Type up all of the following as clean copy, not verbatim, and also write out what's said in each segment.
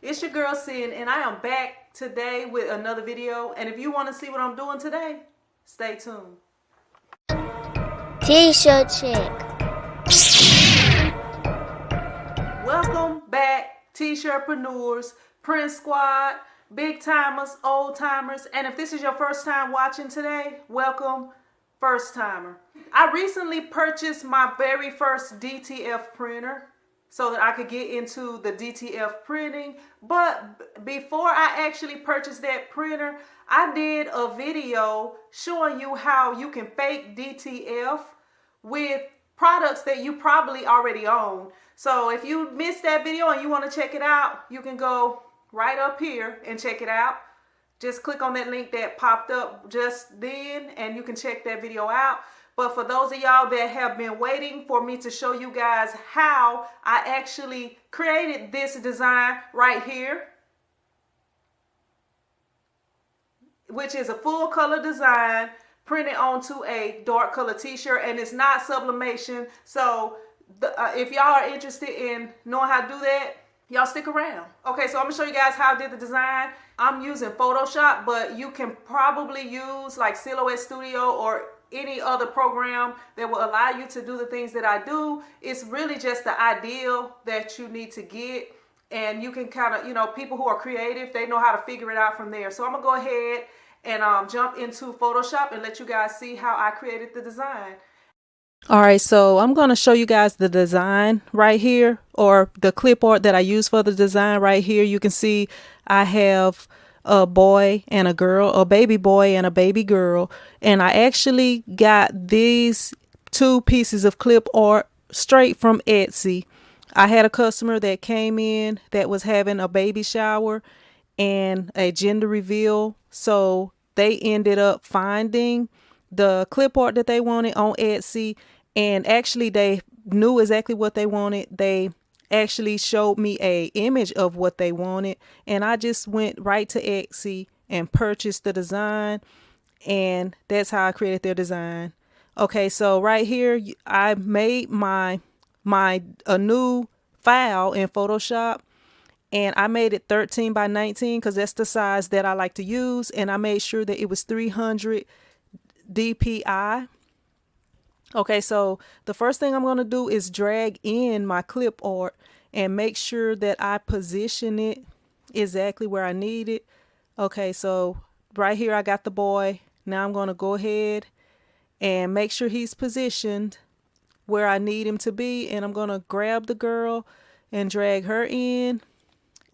It's your girl Sin, and I am back today with another video. And if you want to see what I'm doing today, stay tuned. TshirtChick. Welcome back, T-shirtpreneurs, Print Squad, big timers, old timers, and if this is your first time watching today, welcome, first timer. I recently purchased my very first DTF printer so that I could get into the DTF printing. But before I actually purchased that printer, I did a video showing you how you can fake DTF with products that you probably already own. So if you missed that video and you want to check it out, you can go right up here and check it out. Just click on that link that popped up just then and you can check that video out. But for those of y'all that have been waiting for me to show you guys how I actually created this design right here, which is a full color design printed onto a dark color t-shirt, and it's not sublimation. So if y'all are interested in knowing how to do that, y'all stick around. Okay, so I'm gonna show you guys how I did the design. I'm using Photoshop, but you can probably use like Silhouette Studio or any other program that will allow you to do the things that I do. It's really just the ideal that you need to get, and you can kind of, you know, people who are creative, they know how to figure it out from there. So I'm gonna go ahead and jump into Photoshop and let you guys see how I created the design. All right, so I'm going to show you guys the design right here, or the clip art that I use for the design right here. You can see I have a boy and a girl, a baby boy and a baby girl, and I actually got these two pieces of clip art straight from Etsy. I had a customer that came in that was having a baby shower and a gender reveal, so they ended up finding the clip art that they wanted on Etsy, and actually they knew exactly what they wanted. They actually showed me a image of what they wanted, and I just went right to Etsy and purchased the design, and that's how I created their design. Okay, so right here I made a new file in Photoshop, and I made it 13 by 19 because that's the size that I like to use, and I made sure that it was 300 DPI. Okay, so the first thing I'm going to do is drag in my clip art and make sure that I position it exactly where I need it. Okay, so right here I got the boy. Now I'm going to go ahead and make sure he's positioned where I need him to be, and I'm going to grab the girl and drag her in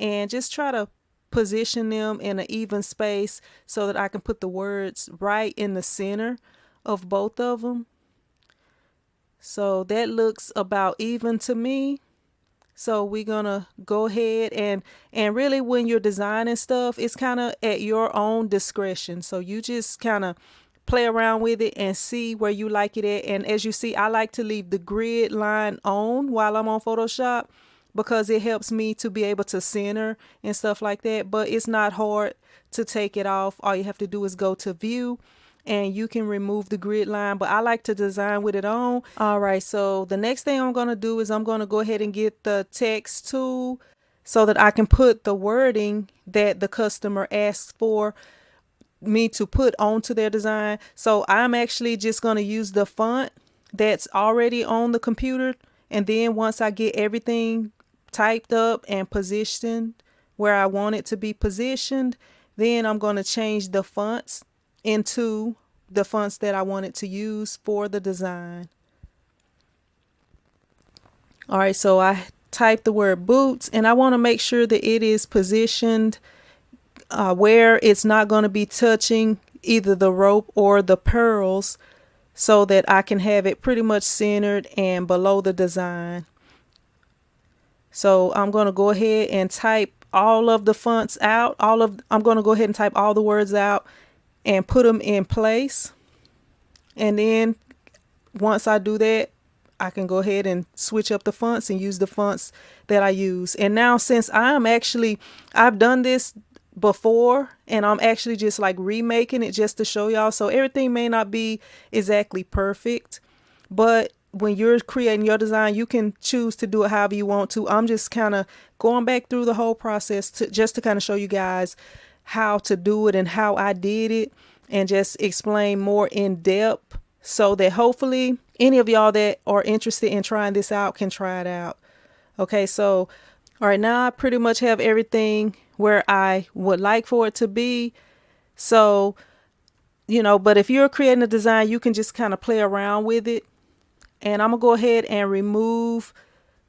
and just try to position them in an even space so that I can put the words right in the center of both of them. So that looks about even to me. So we're gonna go ahead and really, when you're designing stuff, it's kind of at your own discretion. So you just kind of play around with it and see where you like it at. And as you see, I like to leave the grid line on while I'm on Photoshop because it helps me to be able to center and stuff like that. But it's not hard to take it off. All you have to do is go to view and you can remove the grid line, but I like to design with it on. All right, so the next thing I'm going to do is I'm going to go ahead and get the text tool so that I can put the wording that the customer asks for me to put onto their design. So I'm actually just going to use the font that's already on the computer, and then once I get everything typed up and positioned where I want it to be positioned, then I'm going to change the fonts into the fonts that I wanted to use for the design. All right, so I typed the word boots, and I want to make sure that it is positioned where it's not going to be touching either the rope or the pearls, so that I can have it pretty much centered and below the design. So I'm going to go ahead and type all of the fonts out. I'm going to go ahead and type all the words out and put them in place. And then once I do that, I can go ahead and switch up the fonts and use the fonts that I use. And now, since I've done this before, and I'm actually just like remaking it just to show y'all. So everything may not be exactly perfect, but when you're creating your design, you can choose to do it however you want to. I'm just kind of going back through the whole process just to kind of show you guys how to do it and how I did it, and just explain more in depth so that hopefully any of y'all that are interested in trying this out can try it out. Okay, so all right, now I pretty much have everything where I would like for it to be. So, but if you're creating a design, you can just kind of play around with it. And I'm gonna go ahead and remove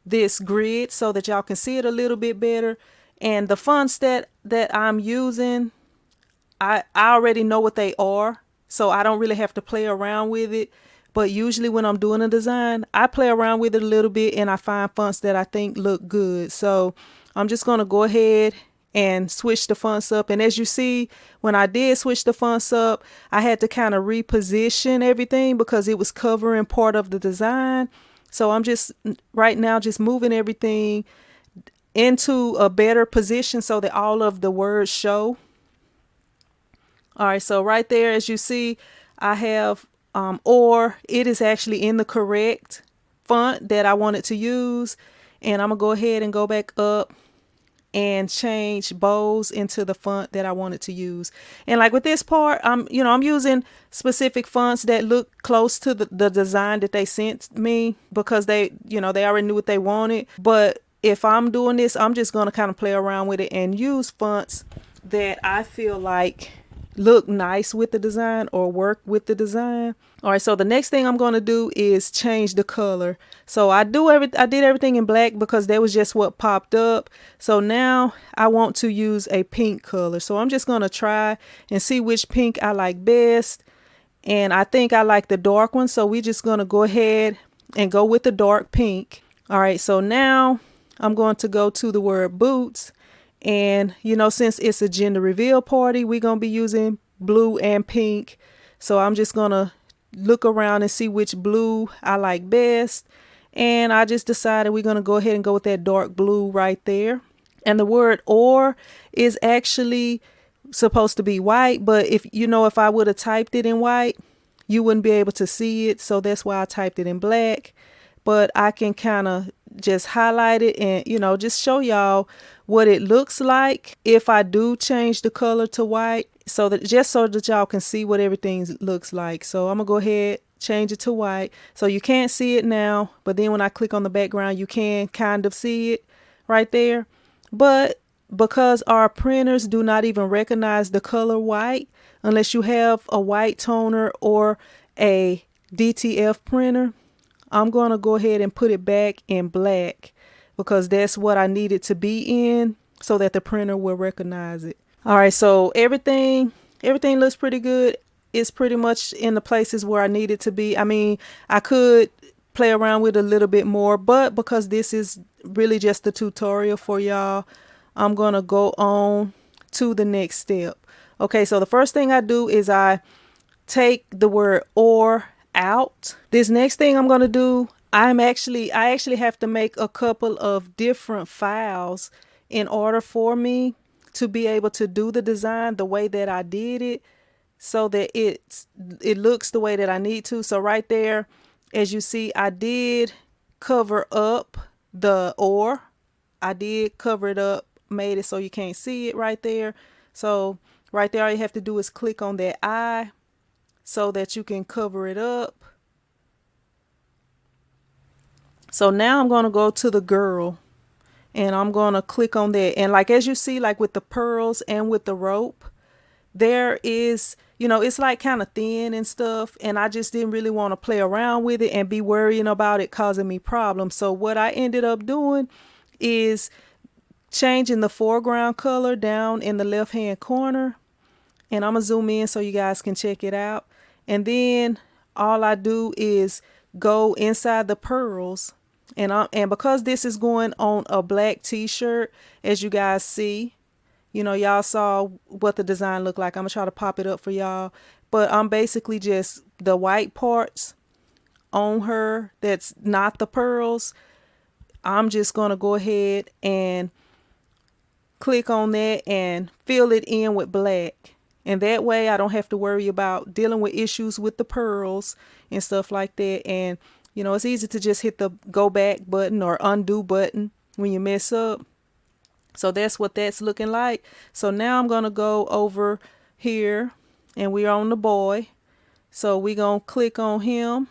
this grid so that y'all can see it a little bit better. And the fonts that I'm using, I already know what they are, so I don't really have to play around with it. But usually when I'm doing a design, I play around with it a little bit and I find fonts that I think look good. So I'm just going to go ahead and switch the fonts up. And as you see, when I did switch the fonts up, I had to kind of reposition everything because it was covering part of the design. So I'm just right now just moving everything into a better position so that all of the words show. All right, so right there, as you see, I have or it is actually in the correct font that I wanted to use. And I'm gonna go ahead and go back up and change bows into the font that I wanted to use. And like with this part, I'm using specific fonts that look close to the design that they sent me because they already knew what they wanted. But if I'm doing this, I'm just going to kind of play around with it and use fonts that I feel like look nice with the design or work with the design. All right, so the next thing I'm going to do is change the color. So I did everything in black because that was just what popped up. So now I want to use a pink color. So I'm just going to try and see which pink I like best. And I think I like the dark one. So we're just going to go ahead and go with the dark pink. All right, so now I'm going to go to the word boots. And, since it's a gender reveal party, we're going to be using blue and pink. So I'm just going to look around and see which blue I like best. And I just decided we're going to go ahead and go with that dark blue right there. And the word or is actually supposed to be white. But if I would have typed it in white, you wouldn't be able to see it. So that's why I typed it in black. But I can kind of just highlight it and, just show y'all what it looks like if I do change the color to white, so that y'all can see what everything looks like. So I'm gonna go ahead, change it to white. So you can't see it now, but then when I click on the background, you can kind of see it right there. But because our printers do not even recognize the color white unless you have a white toner or a DTF printer, I'm going to go ahead and put it back in black because that's what I need it to be in so that the printer will recognize it. All right, so everything looks pretty good. It's pretty much in the places where I need it to be. I mean, I could play around with it a little bit more, but because this is really just a tutorial for y'all, I'm going to go on to the next step. Okay, so the first thing I do is I take the word or out. This next thing I'm going to do, I actually have to make a couple of different files in order for me to be able to do the design the way that I did it, so that it looks the way that I need to. So right there, as you see, I did cover up the or. I did cover it up, made it so you can't see it right there. So right there, all you have to do is click on that I so that you can cover it up. So now I'm going to go to the girl and I'm going to click on that. And like, as you see, like with the pearls and with the rope, there is, it's like kind of thin and stuff. And I just didn't really want to play around with it and be worrying about it causing me problems. So what I ended up doing is changing the foreground color down in the left hand corner. And I'm going to zoom in so you guys can check it out. And then all I do is go inside the pearls. And because this is going on a black t-shirt, as you guys see, y'all saw what the design looked like. I'm gonna try to pop it up for y'all, but I'm basically just the white parts on her that's not the pearls. I'm just gonna go ahead and click on that and fill it in with black. And that way I don't have to worry about dealing with issues with the pearls and stuff like that. And You know, it's easy to just hit the go back button or undo button when you mess up. So that's what that's looking like. So now I'm going to go over here and we're on the boy. So we're going to click on him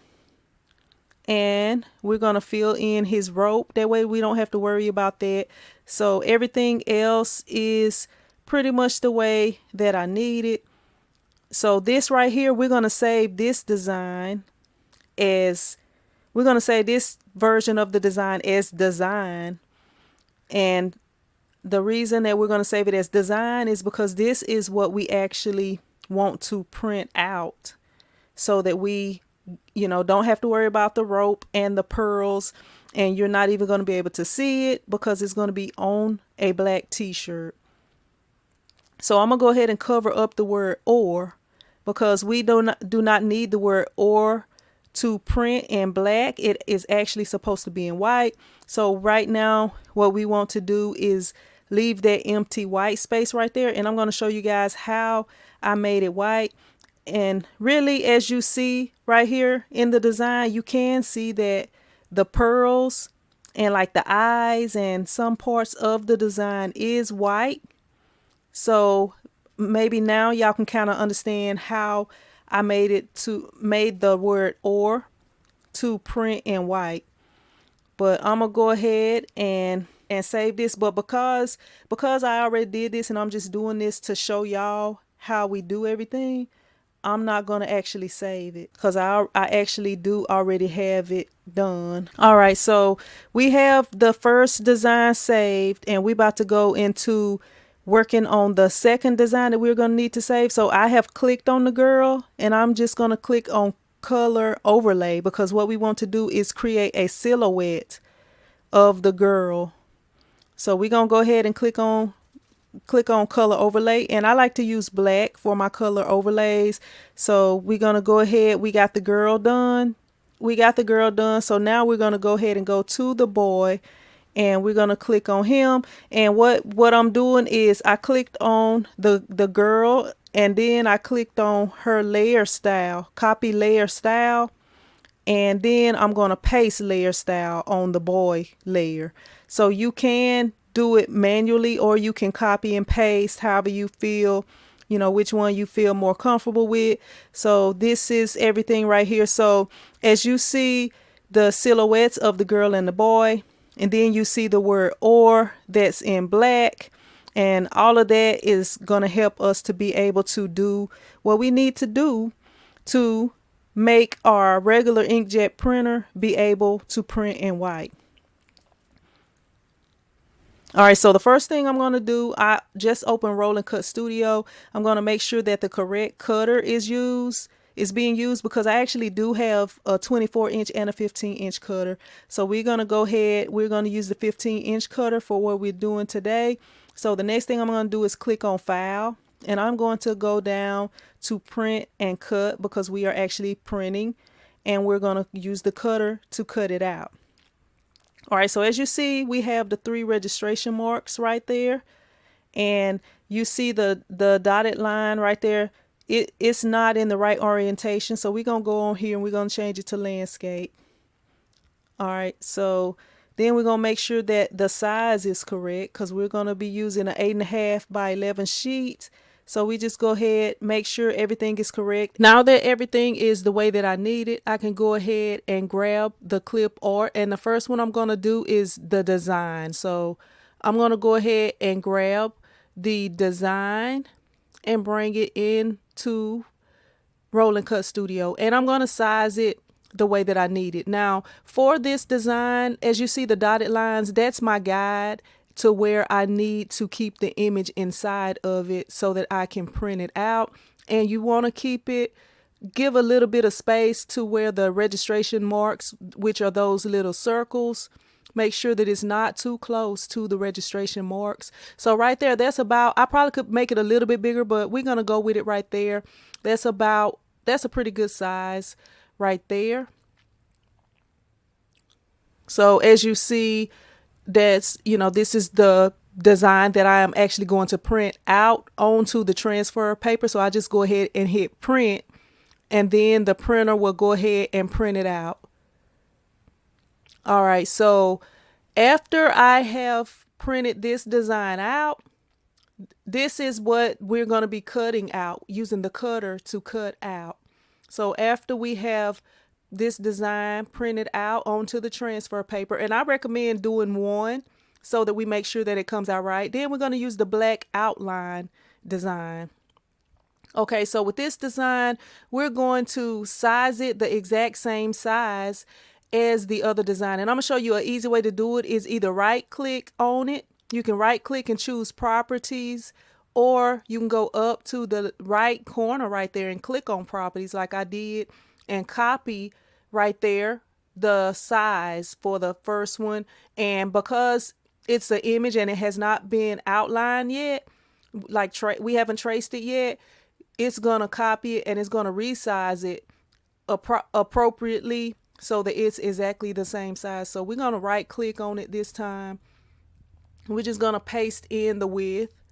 and we're going to fill in his rope. That way we don't have to worry about that. So everything else is pretty much the way that I need it. So this right here, we're going to save this design as, we're going to say this version of the design as design. And the reason that we're going to save it as design is because this is what we actually want to print out so that we, you know, don't have to worry about the rope and the pearls, and you're not even going to be able to see it because it's going to be on a black t-shirt. So I'm going to go ahead and cover up the word or because we do not need the word or to print in black. It is actually supposed to be in white. So right now what we want to do is leave that empty white space right there, and I'm going to show you guys how I made it white. And really, as you see right here in the design, you can see that the pearls and like the eyes and some parts of the design is white. So maybe now y'all can kind of understand how I made the word or to print in white. But I'm gonna go ahead and save this. But because I already did this and I'm just doing this to show y'all how we do everything, I'm not gonna actually save it because I actually do already have it done. All right, so we have the first design saved and we about to go into working on the second design that we're gonna need to save. So I have clicked on the girl and I'm just gonna click on color overlay because what we want to do is create a silhouette of the girl. So we're gonna go ahead and click on color overlay, and I like to use black for my color overlays. So we're gonna go ahead, we got the girl done, so now we're gonna go ahead and go to the boy and we're gonna click on him. And what I'm doing is I clicked on the girl and then I clicked on her layer style, copy layer style, and then I'm going to paste layer style on the boy layer. So you can do it manually or you can copy and paste however you feel, you know, which one you feel more comfortable with. So this is everything right here. So as you see the silhouettes of the girl and the boy, and then you see the word or that's in black, and all of that is going to help us to be able to do what we need to do to make our regular inkjet printer be able to print in white. All right, so the first thing I'm going to do, I just open Roll and Cut Studio. I'm going to make sure that the correct cutter is being used because I actually do have a 24-inch and a 15-inch cutter. So we're going to go ahead, we're going to use the 15-inch cutter for what we're doing today. So the next thing I'm going to do is click on File, and I'm going to go down to Print and Cut because we are actually printing, and we're going to use the cutter to cut it out. All right, so as you see, we have the 3 registration marks right there, and you see the dotted line right there. It's not in the right orientation, so we're going to go on here and we're going to change it to landscape. All right, so then we're going to make sure that the size is correct because we're going to be using an 8.5 by 11 sheet. So we just go ahead, make sure everything is correct. Now that everything is the way that I need it, I can go ahead and grab the clip art. And the first one I'm going to do is the design. So I'm going to go ahead and grab the design and bring it into Roll and Cut Studio. And I'm going to size it the way that I need it. Now for this design, as you see the dotted lines, that's my guide to where I need to keep the image inside of it so that I can print it out. And you want to keep it, give a little bit of space to where the registration marks, which are those little circles, make sure that it's not too close to the registration marks. So right there, that's about, I probably could make it a little bit bigger, but we're going to go with it right there. That's a pretty good size right there. So as you see, that's, this is the design that I am actually going to print out onto the transfer paper. So I just go ahead and hit print, and then the printer will go ahead and print it out. All right, so after I have printed this design out, this is what we're going to be cutting out using the cutter to cut out. So after we have this design printed out onto the transfer paper, and I recommend doing one so that we make sure that it comes out right. Then we're going to use the black outline design. Okay, so with this design, we're going to size it the exact same size as the other design. And I'm going to show you an easy way to do it is either right click on it. You can right click and choose properties, or you can go up to the right corner right there and click on properties like I did and copy right there the size for the first one. And because it's an image and it has not been outlined yet, like we haven't traced it yet, it's going to copy it and it's going to resize it appropriately so that it's exactly the same size. So we're going to right click on it this time. We're just going to paste in the width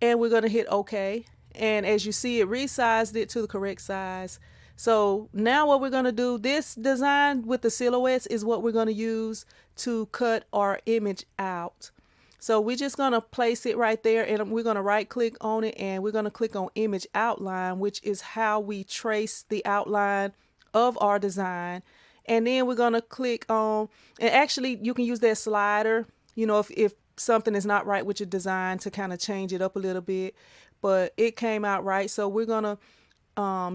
and we're going to hit OK. And as you see, it resized it to the correct size. So now what we're going to do, this design with the silhouettes is what we're going to use to cut our image out. So we're just going to place it right there and we're going to right click on it and we're going to click on image outline, which is how we trace the outline of our design. And then we're going to click on, and actually you can use that slider, you know, if something is not right with your design to kind of change it up a little bit, but it came out right. So we're going to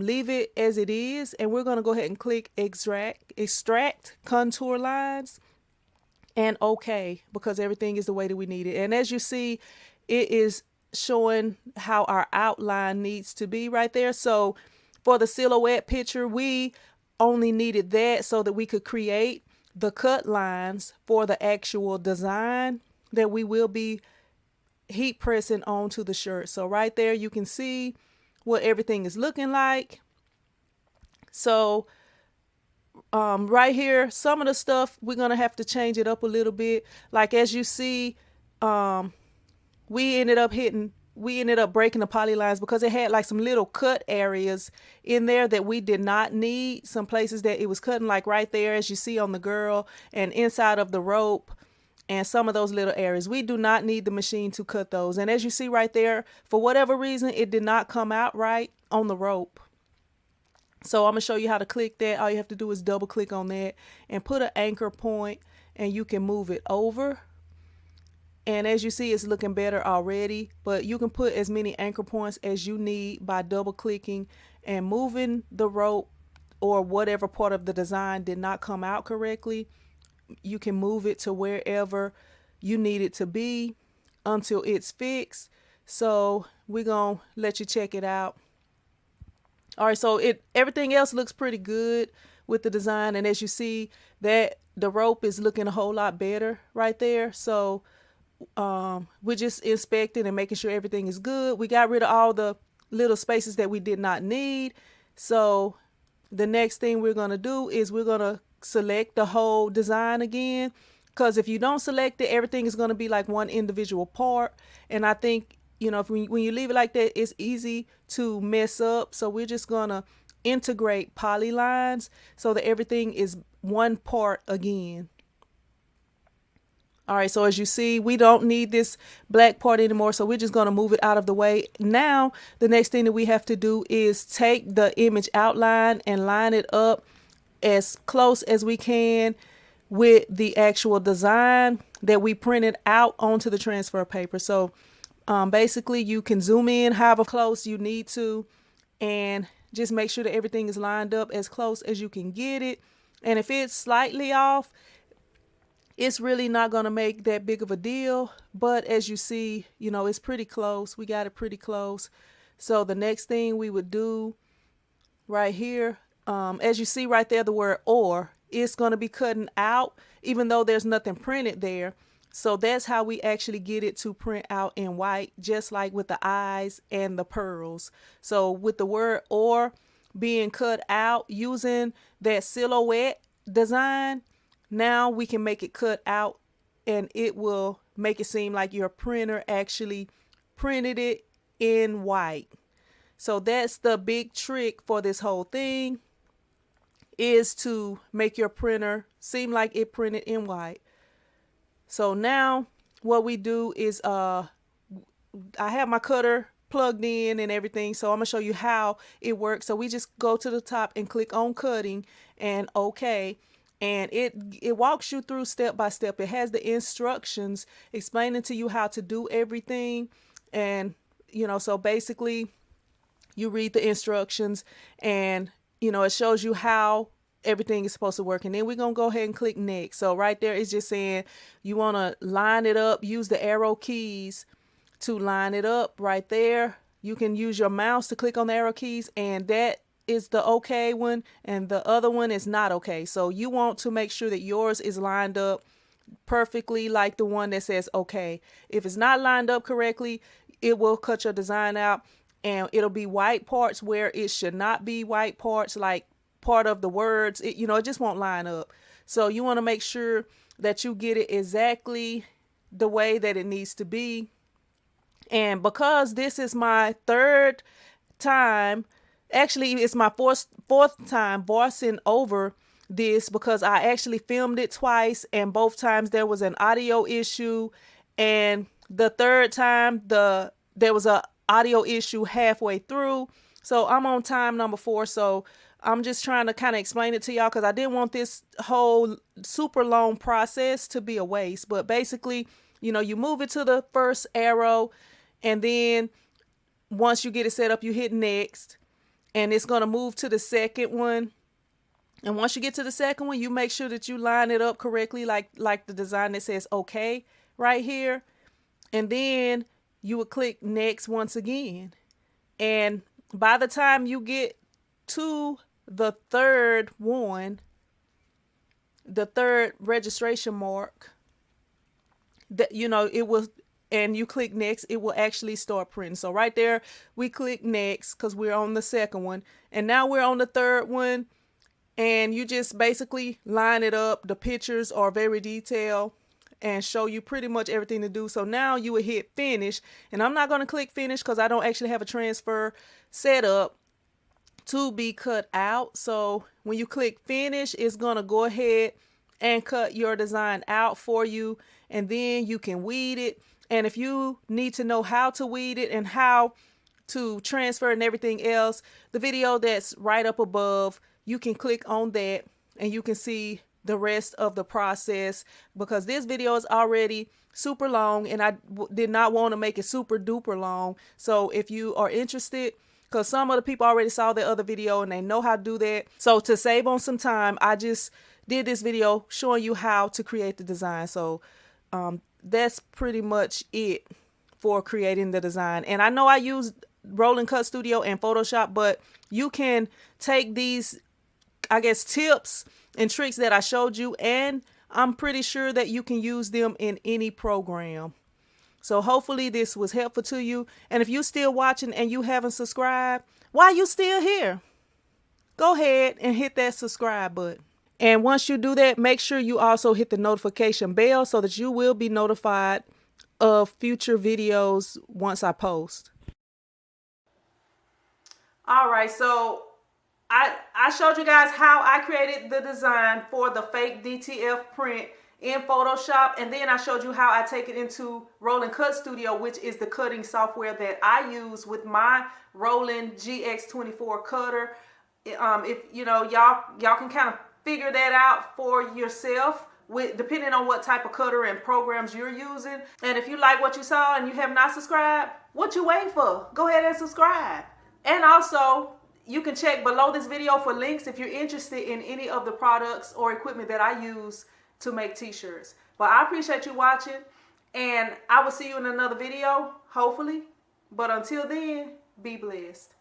leave it as it is and we're going to go ahead and click extract contour lines. And OK, because everything is the way that we need it. And as you see, it is showing how our outline needs to be right there. So for the silhouette picture, we only needed that so that we could create the cut lines for the actual design that we will be heat pressing onto the shirt. So right there, you can see what everything is looking like. So right here, some of the stuff we're gonna have to change it up a little bit. Like as you see, we ended up breaking the poly lines because it had like some little cut areas in there that we did not need. Some places that it was cutting, like right there as you see on the girl and inside of the rope, and some of those little areas we do not need the machine to cut those. And as you see right there, for whatever reason, it did not come out right on the rope. So I'm going to show you how to click that. All you have to do is double click on that and put an anchor point and you can move it over. And as you see, it's looking better already, but you can put as many anchor points as you need by double clicking and moving the rope, or whatever part of the design did not come out correctly. You can move it to wherever you need it to be until it's fixed. So we're going to let you check it out. All right, so everything else looks pretty good with the design, and as you see, that the rope is looking a whole lot better right there. So we're just inspecting and making sure everything is good. We got rid of all the little spaces that we did not need. So the next thing we're going to do is we're going to select the whole design again, because if you don't select it, everything is going to be like one individual part. And I think, you know, when you leave it like that, it's easy to mess up. So we're just going to integrate poly lines so that everything is one part again. All right, so as you see, we don't need this black part anymore, so we're just going to move it out of the way. Now, the next thing that we have to do is take the image outline and line it up as close as we can with the actual design that we printed out onto the transfer paper. So basically, you can zoom in however close you need to and just make sure that everything is lined up as close as you can get it. And if it's slightly off, it's really not going to make that big of a deal. But as you see, you know, it's pretty close. We got it pretty close. So the next thing we would do right here, as you see right there, the word "or," it's going to be cutting out, even though there's nothing printed there. So that's how we actually get it to print out in white, just like with the eyes and the pearls. So with the word "or" being cut out using that silhouette design, now we can make it cut out and it will make it seem like your printer actually printed it in white. So that's the big trick for this whole thing. is to make your printer seem like it printed in white. So now what we do is I have my cutter plugged in and everything, so I'm gonna show you how it works. So we just go to the top and click on cutting and OK, and it walks you through step by step. It has the instructions explaining to you how to do everything. And so basically you read the instructions, and it shows you how everything is supposed to work. And then we're gonna go ahead and click next. So right there it's just saying you want to line it up, use the arrow keys to line it up right there. You can use your mouse to click on the arrow keys, and that is the okay one, and the other one is not okay. So you want to make sure that yours is lined up perfectly like the one that says okay. If it's not lined up correctly, it will cut your design out, and it'll be white parts where it should not be white parts, like part of the words. It just won't line up. So you want to make sure that you get it exactly the way that it needs to be. And because this is my third time, actually it's my fourth time voicing over this, because I actually filmed it twice, and both times there was an audio issue, and the third time there was a audio issue halfway through. So I'm on time number 4. So I'm just trying to kind of explain it to y'all, because I didn't want this whole super long process to be a waste. But basically, you move it to the first arrow, and then once you get it set up, you hit next, and it's going to move to the second one. And once you get to the second one, you make sure that you line it up correctly, like the design that says okay right here. And then you would click next once again. And by the time you get to the third one, the third registration mark, that it will, and you click next, it will actually start printing. So right there we click next because we're on the second one, and now we're on the third one. And you just basically line it up. The pictures are very detailed and show you pretty much everything to do. So now you would hit finish, and I'm not going to click finish because I don't actually have a transfer set up to be cut out. So when you click finish, it's going to go ahead and cut your design out for you, and then you can weed it. And if you need to know how to weed it and how to transfer and everything else, the video that's right up above, you can click on that and you can see the rest of the process, because this video is already super long and I did not want to make it super duper long. So if you are interested, because some of the people already saw the other video and they know how to do that, so to save on some time, I just did this video showing you how to create the design. So that's pretty much it for creating the design. And I know I use Rolling Cut Studio and Photoshop, but you can take these, I guess, tips and tricks that I showed you, and I'm pretty sure that you can use them in any program. So hopefully this was helpful to you. And if you're still watching and you haven't subscribed, why are you still here? Go ahead and hit that subscribe button. And once you do that, make sure you also hit the notification bell so that you will be notified of future videos once I post. All right, so I showed you guys how I created the design for the fake DTF print in Photoshop, and then I showed you how I take it into Rolling Cut Studio, which is the cutting software that I use with my Rolling GX24 cutter. If y'all can kind of figure that out for yourself, depending on what type of cutter and programs you're using. And if you like what you saw and you have not subscribed, what you waiting for? Go ahead and subscribe. And also, you can check below this video for links if you're interested in any of the products or equipment that I use to make t-shirts. But I appreciate you watching, and I will see you in another video, hopefully. But until then, be blessed.